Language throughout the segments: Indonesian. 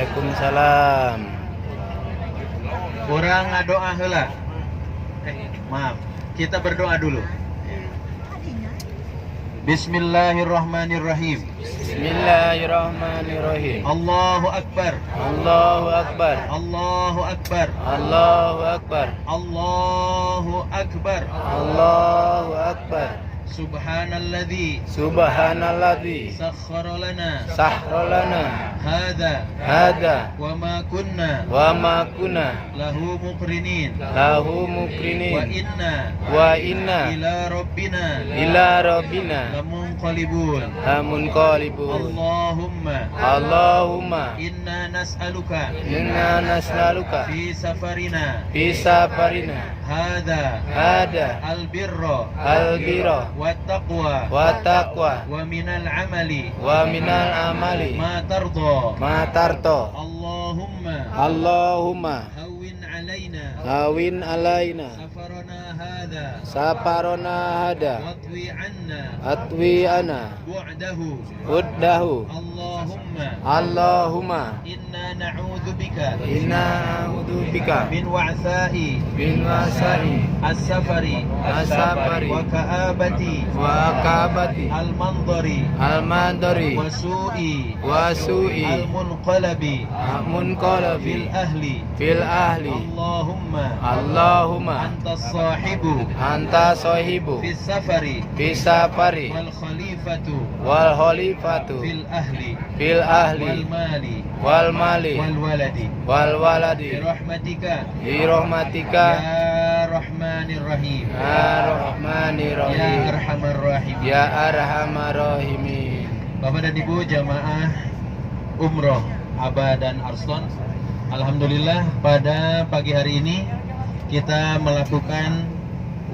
Waalaikumsalam. Kurang doa heula. Maaf, kita berdoa dulu. Bismillahirrahmanirrahim. Bismillahirrahmanirrahim. Allahu Akbar. Allahu Akbar. Allahu Akbar. Allahu Akbar. Allahu Akbar. Allahu Akbar. Subhanalladzi Subhanalladzi sakhkhara lana sahra lana hadza hada wa ma kunna wa ma kunna lahu muqrinin lahu wa mukrinin inna ila rabbina lamunqalibun. lamunqalibun. Allahumma Allahumma inna nas'aluka inna nas'aluka fi safarina fi safarina hadza hada albirra albira wattaqwa wa taqwa wa minal amali wa minal amali ma tarda. ma tarto. Allahumma Allahumma hawwin alaina hawin alaina safarana hadza saparona hada watwi anna atwi ana bu'dahu. uddahu. Allahumma Allahumma inna na'udzubika inna a'udzubika min wa'sa'i bin wasai as-safari asafari wa ka'abati wa kabati al-mandari al-mandari wa su'i wa su'i al-munqalabi munqalabi fil ahli. Allahumma anta sahibu anta sahibu fis safari fi safari wal khalifatu wal khalifatu fil ahli fil wal ahli mali wal mali wal waladi wal bi waladi rahmatika bi rahmatika ya rahmanir rahim ya rahmanir ya rahim arhamar rahim. ya arhamar rahimin. Bapak dan Ibu jamaah umroh Aba dan Arslan, alhamdulillah pada pagi hari ini kita melakukan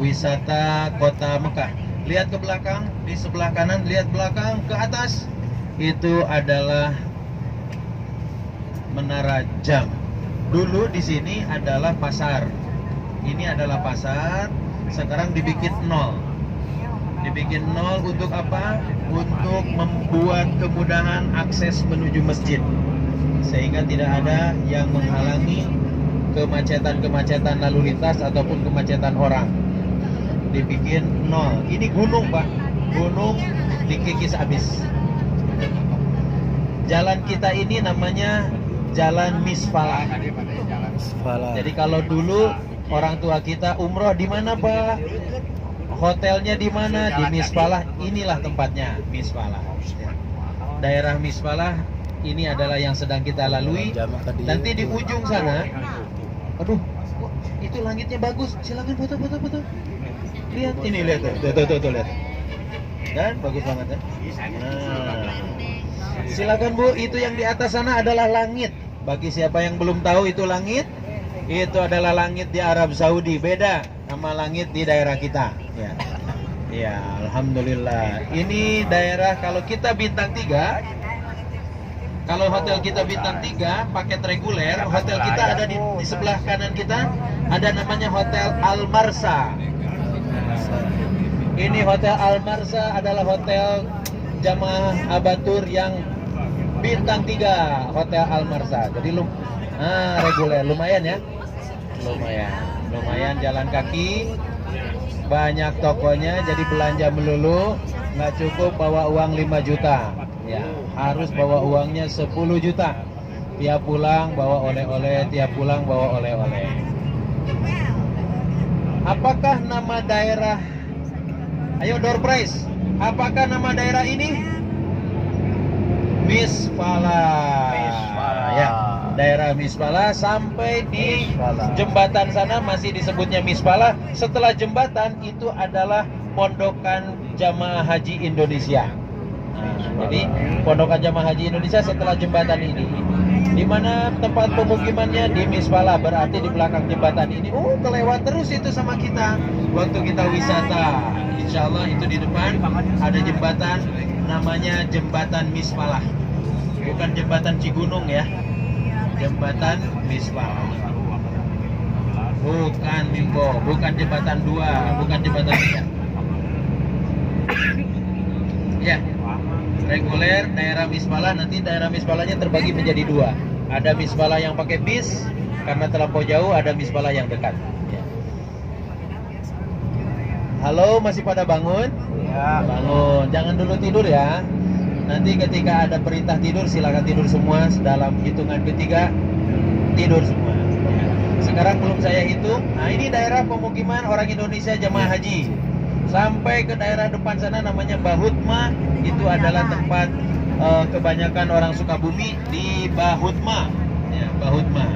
wisata kota Mekah. Lihat ke belakang, di sebelah kanan, lihat belakang ke atas, itu adalah Menara Jam. Dulu di sini adalah pasar. Ini adalah pasar, sekarang dibikin nol. Dibikin nol untuk apa? Untuk membuat kemudahan akses menuju masjid, sehingga tidak ada yang menghalangi kemacetan-kemacetan lalu lintas ataupun kemacetan orang. Dibikin nol. Ini gunung, Pak. Gunung dikikis habis. Jalan kita ini namanya Jalan Misfalah. Jadi kalau dulu orang tua kita umroh di mana, Pak? Hotelnya di mana? Di Misfalah. Inilah tempatnya, Misfalah. Daerah Misfalah ini adalah yang sedang kita lalui. Nanti di ujung sana, aduh, itu langitnya bagus. Silakan foto. Lihat ini, lihat tuh, lihat. Dan bagus banget ya. Nah, silakan Bu, itu yang di atas sana adalah langit. Bagi siapa yang belum tahu itu langit, itu adalah langit di Arab Saudi. Beda sama langit di daerah kita. Ya, ya, alhamdulillah. Ini daerah kalau kita bintang 3. Kalau hotel kita bintang 3 paket reguler, hotel kita ada di sebelah kanan kita, ada namanya Hotel Al Marsa. Ini Hotel Al Marsa adalah hotel jamaah Abatur yang bintang 3, Hotel Al Marsa. Jadi reguler, lumayan ya. Lumayan jalan kaki, banyak tokonya, jadi belanja melulu, nggak cukup bawa uang 5 juta. Ya, harus bawa uangnya 10 juta. Tiap pulang bawa oleh-oleh, tiap pulang bawa oleh-oleh. Apakah nama daerah? Ayo door prize. Apakah nama daerah ini? Misfalah. Ya, daerah Misfalah sampai di jembatan sana masih disebutnya Misfalah. Setelah jembatan itu adalah Pondokan Jamaah Haji Indonesia. Jadi Pondokan Jamaah Haji Indonesia setelah jembatan ini. Di mana tempat pemukimannya? Di Misfalah, berarti di belakang jembatan ini. Kelewat terus itu sama kita waktu kita wisata. Insya Allah itu di depan ada jembatan, namanya Jembatan Misfalah. Bukan Jembatan Cigunung ya. Jembatan Misfalah. Bukan Mimbo, bukan Jembatan 2, bukan Jembatan 3. Ya. Reguler daerah Misfalah, nanti daerah Misfalahnya terbagi menjadi 2. Ada misbalah yang pakai bis karena terlampau jauh, ada misbalah yang dekat. Ya. Halo, masih pada bangun? Ya. Bangun, jangan dulu tidur ya. Nanti ketika ada perintah tidur, silakan tidur semua. Dalam hitungan ketiga, tidur semua. Ya. Sekarang belum saya hitung. Nah, ini daerah pemukiman orang Indonesia jemaah haji. Sampai ke daerah depan sana namanya Bahutma. Itu adalah tempat kebanyakan orang Sukabumi di Bahutma. Ya, Bahutma.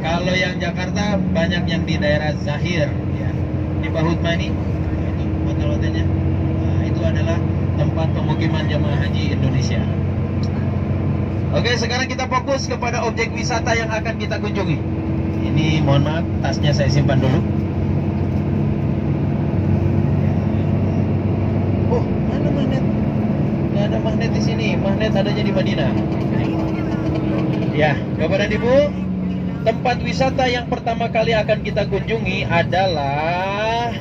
Kalau yang Jakarta banyak yang di daerah Zahir. Ya. Di Bahutma ini, itu hotel-hotelnya. Nah, itu adalah tempat pemukiman jemaah haji Indonesia. Oke, sekarang kita fokus kepada objek wisata yang akan kita kunjungi. Ini mohon maaf, tasnya saya simpan dulu. Oh, mana magnet? Nggak ada magnet di sini. Magnet adanya di Madinah. Ya, Bapak dan Ibu, tempat wisata yang pertama kali akan kita kunjungi adalah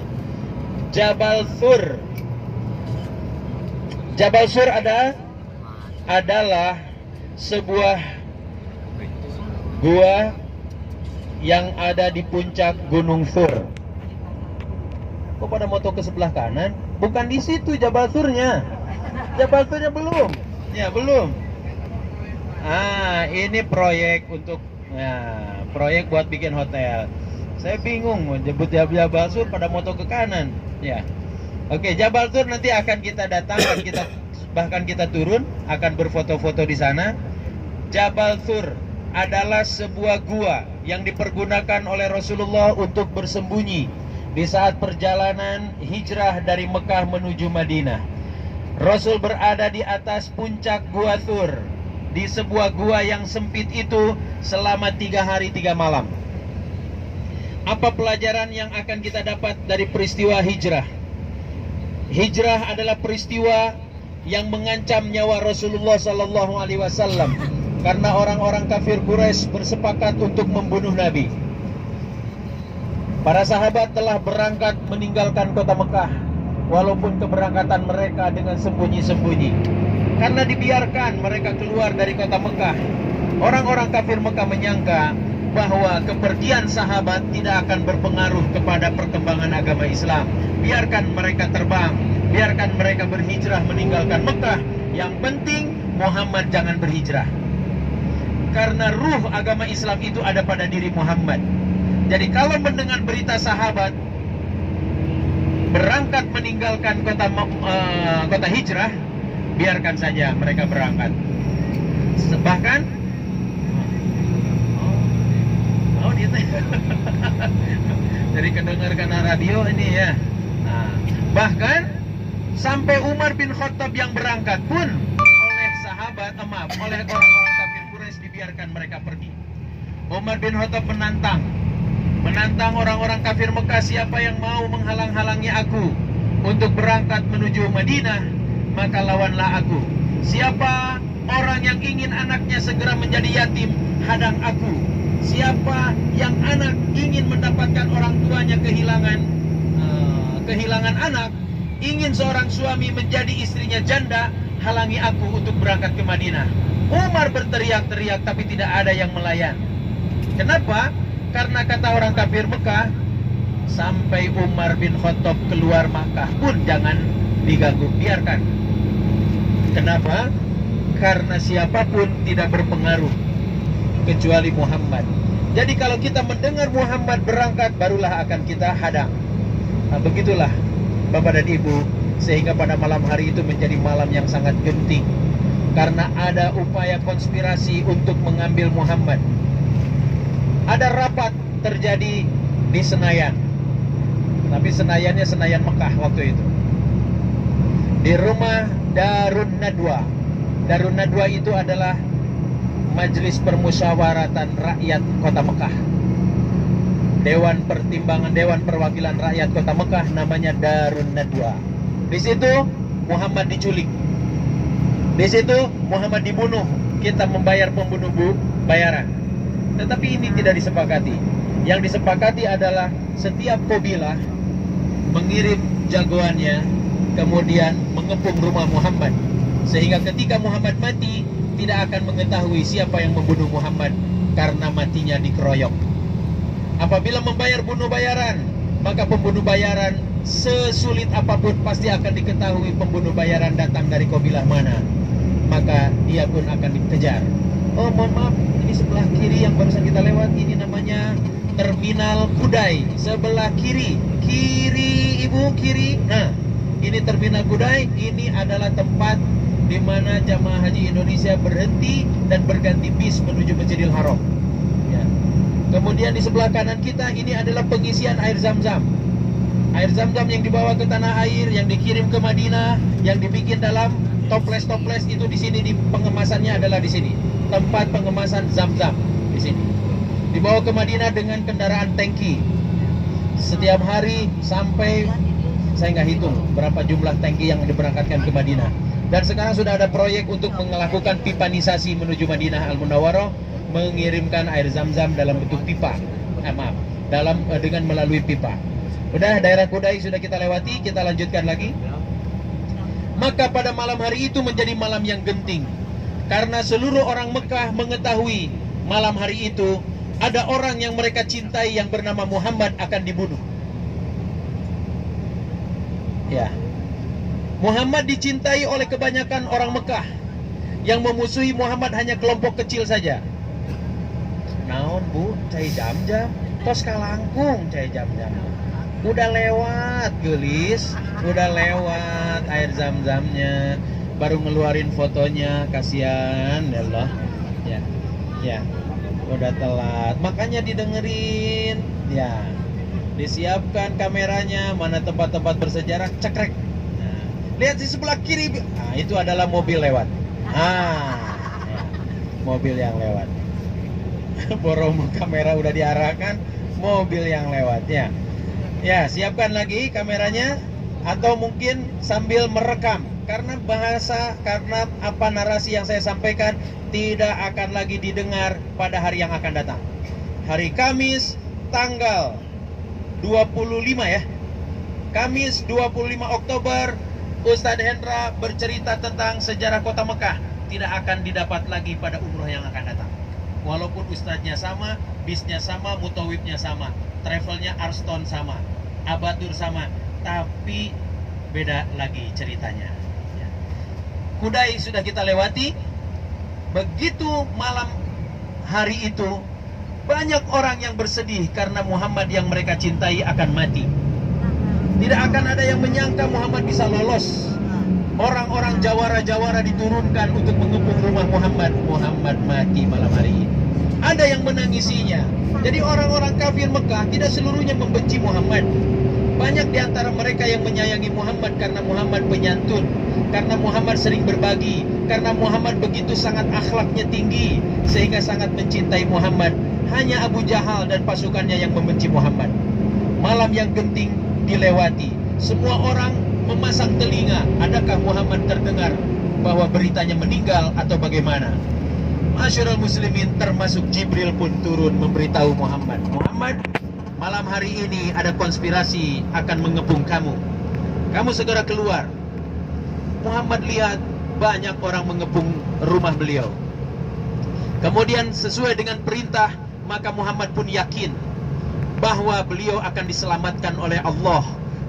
Jabal Sur. Jabal Sur adalah sebuah gua yang ada di puncak Gunung Sur. Kok pada moto ke sebelah kanan? Bukan di situ Jabal Surnya. Jabal Surnya belum. Ya, belum. Ah, ini proyek untuk proyek buat bikin hotel. Saya bingung mau jemput Jabal Sur pada moto ke kanan. Ya. Oke, Jabal Sur nanti akan kita datang dan bahkan kita turun, akan berfoto-foto di sana. Jabal Sur adalah sebuah gua yang dipergunakan oleh Rasulullah untuk bersembunyi di saat perjalanan hijrah dari Mekah menuju Madinah. Rasul berada di atas puncak Gua Sur, di sebuah gua yang sempit itu selama 3 hari 3 malam. Apa pelajaran yang akan kita dapat dari peristiwa hijrah? Hijrah adalah peristiwa yang mengancam nyawa Rasulullah Sallallahu Alaihi Wasallam karena orang-orang kafir Quraisy bersepakat untuk membunuh Nabi. Para sahabat telah berangkat meninggalkan kota Mekah, walaupun keberangkatan mereka dengan sembunyi-sembunyi. Karena dibiarkan mereka keluar dari kota Mekah, orang-orang kafir Mekah menyangka bahwa kepergian sahabat tidak akan berpengaruh kepada perkembangan agama Islam. Biarkan mereka terbang, biarkan mereka berhijrah meninggalkan Mekah. Yang penting Muhammad jangan berhijrah. Karena ruh agama Islam itu ada pada diri Muhammad. Jadi kalau mendengar berita sahabat berangkat meninggalkan kota hijrah, biarkan saja mereka berangkat. Bahkan jadi kedengar karena radio ini ya. Nah, bahkan sampai Umar bin Khattab yang berangkat pun oleh sahabat, oleh orang-orang kafir Quraisy dibiarkan mereka pergi. Umar bin Khattab menantang orang-orang kafir Mekah, siapa yang mau menghalang-halangi aku untuk berangkat menuju Madinah, maka lawanlah aku. Siapa orang yang ingin anaknya segera menjadi yatim, hadang aku. Siapa yang anak ingin mendapatkan orang tuanya kehilangan anak, ingin seorang suami menjadi istrinya janda, halangi aku untuk berangkat ke Madinah. Umar berteriak-teriak tapi tidak ada yang melayan. Kenapa? Karena kata orang kafir Mekah, sampai Umar bin Khattab keluar Makkah pun jangan diganggu, biarkan. Kenapa? Karena siapapun tidak berpengaruh kecuali Muhammad. Jadi kalau kita mendengar Muhammad berangkat, barulah akan kita hadang. Nah, begitulah Bapak dan Ibu, sehingga pada malam hari itu menjadi malam yang sangat genting. Karena ada upaya konspirasi untuk mengambil Muhammad. Ada rapat terjadi di Senayan. Tapi Senayannya Senayan Mekah waktu itu. Di rumah Darun Nadwa. Darun Nadwa itu adalah Majelis Permusyawaratan Rakyat Kota Mekah. Dewan Pertimbangan, Dewan Perwakilan Rakyat Kota Mekah, namanya Darun Nadwa. Di situ Muhammad diculik. Di situ Muhammad dibunuh. Kita membayar pembunuh bayaran. Tetapi ini tidak disepakati. Yang disepakati adalah setiap kabilah mengirim jagoannya, kemudian mengepung rumah Muhammad. Sehingga ketika Muhammad mati, tidak akan mengetahui siapa yang membunuh Muhammad karena matinya dikeroyok. Apabila membayar bunuh bayaran, maka pembunuh bayaran sesulit apapun pasti akan diketahui pembunuh bayaran datang dari kabilah mana. Maka dia pun akan dikejar. Oh mohon maaf, ini sebelah kiri yang barusan kita lewat, ini namanya Terminal Kudai. Sebelah kiri, kiri ibu, kiri. Nah, ini Terminal Kudai, ini adalah tempat di mana jamaah haji Indonesia berhenti dan berganti bis menuju Masjidil Haram. Ya. Kemudian di sebelah kanan kita ini adalah pengisian air Zam-Zam. Air Zam-Zam yang dibawa ke tanah air, yang dikirim ke Madinah, yang dibikin dalam toples-toples itu di sini, di pengemasannya adalah di sini. Tempat pengemasan Zam-Zam di sini. Dibawa ke Madinah dengan kendaraan tangki. Setiap hari sampai, saya nggak hitung berapa jumlah tangki yang diberangkatkan ke Madinah. Dan sekarang sudah ada proyek untuk melakukan pipanisasi menuju Madinah Al-Munawwarah, mengirimkan air Zam-Zam dalam bentuk pipa. Dengan melalui pipa. Udah, daerah Kudai sudah kita lewati, kita lanjutkan lagi. Maka pada malam hari itu menjadi malam yang genting, karena seluruh orang Mekah mengetahui malam hari itu ada orang yang mereka cintai yang bernama Muhammad akan dibunuh. Ya, Muhammad dicintai oleh kebanyakan orang Mekah. Yang memusuhi Muhammad hanya kelompok kecil saja. Naon bu, cai jam-jam, tos kalangkung cai jam-jam. Udah lewat gelis, udah lewat air Zam-Zamnya, baru ngeluarin fotonya, kasihan Allah. Ya, udah telat. Makanya didengerin, ya. Disiapkan kameranya, mana tempat-tempat bersejarah, cekrek. Nah, lihat di sebelah kiri, nah, itu adalah mobil lewat. Ya, mobil yang lewat. Borong kamera udah diarahkan, mobil yang lewat ya. Ya, siapkan lagi kameranya atau mungkin sambil merekam, karena apa narasi yang saya sampaikan tidak akan lagi didengar pada hari yang akan datang. Hari Kamis tanggal 25 ya. Kamis 25 Oktober Ustadz Hendra bercerita tentang sejarah kota Mekah. Tidak akan didapat lagi pada umroh yang akan datang. Walaupun ustadznya sama, bisnya sama, mutawibnya sama, travelnya Arston sama, Abatur sama, tapi beda lagi ceritanya. Kudai sudah kita lewati. Begitu malam hari itu, banyak orang yang bersedih karena Muhammad yang mereka cintai akan mati. Tidak akan ada yang menyangka Muhammad bisa lolos. Orang-orang jawara-jawara diturunkan untuk mengepung rumah Muhammad. Muhammad mati malam hari ini. Ada yang menangisinya. Jadi orang-orang kafir Mekah tidak seluruhnya membenci Muhammad. Banyak di antara mereka yang menyayangi Muhammad karena Muhammad penyantun, karena Muhammad sering berbagi, karena Muhammad begitu sangat akhlaknya tinggi, sehingga sangat mencintai Muhammad. Hanya Abu Jahal dan pasukannya yang membenci Muhammad. Malam yang genting dilewati. Semua orang memasang telinga. Adakah Muhammad terdengar bahwa beritanya meninggal atau bagaimana? Masyarul muslimin, termasuk Jibril pun turun memberitahu Muhammad. Muhammad, malam hari ini ada konspirasi akan mengepung kamu. Kamu segera keluar. Muhammad lihat banyak orang mengepung rumah beliau. Kemudian sesuai dengan perintah, maka Muhammad pun yakin bahwa beliau akan diselamatkan oleh Allah,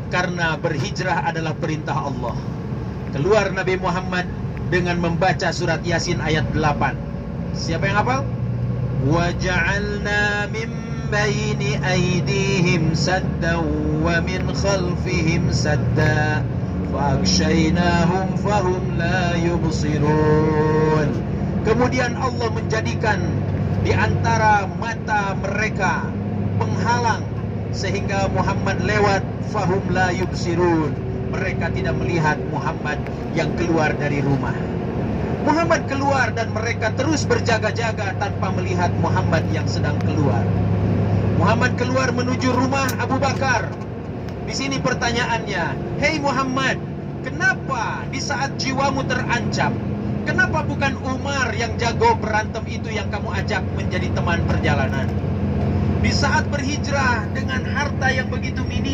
karena berhijrah adalah perintah Allah. Keluar Nabi Muhammad dengan membaca surat Yasin ayat 8. Siapa yang hafal? وَجَعَلْنَا مِنْ بَيْنِ أَيْدِيهِمْ سَدًّا وَمِنْ خَلْفِهِمْ سَدًّا فَأَغْشَيْنَاهُمْ فَهُمْ لَا يُبْصِرُونَ. Kemudian Allah menjadikan di antara mata mereka penghalang, sehingga Muhammad lewat, fahum la yubsirun. Mereka tidak melihat Muhammad yang keluar dari rumah. Muhammad keluar dan mereka terus berjaga-jaga tanpa melihat Muhammad yang sedang keluar. Muhammad keluar menuju rumah Abu Bakar. Di sini pertanyaannya, hei Muhammad, kenapa di saat jiwamu terancam, kenapa bukan Umar yang jago berantem itu yang kamu ajak menjadi teman perjalanan? Di saat berhijrah dengan harta yang begitu minim,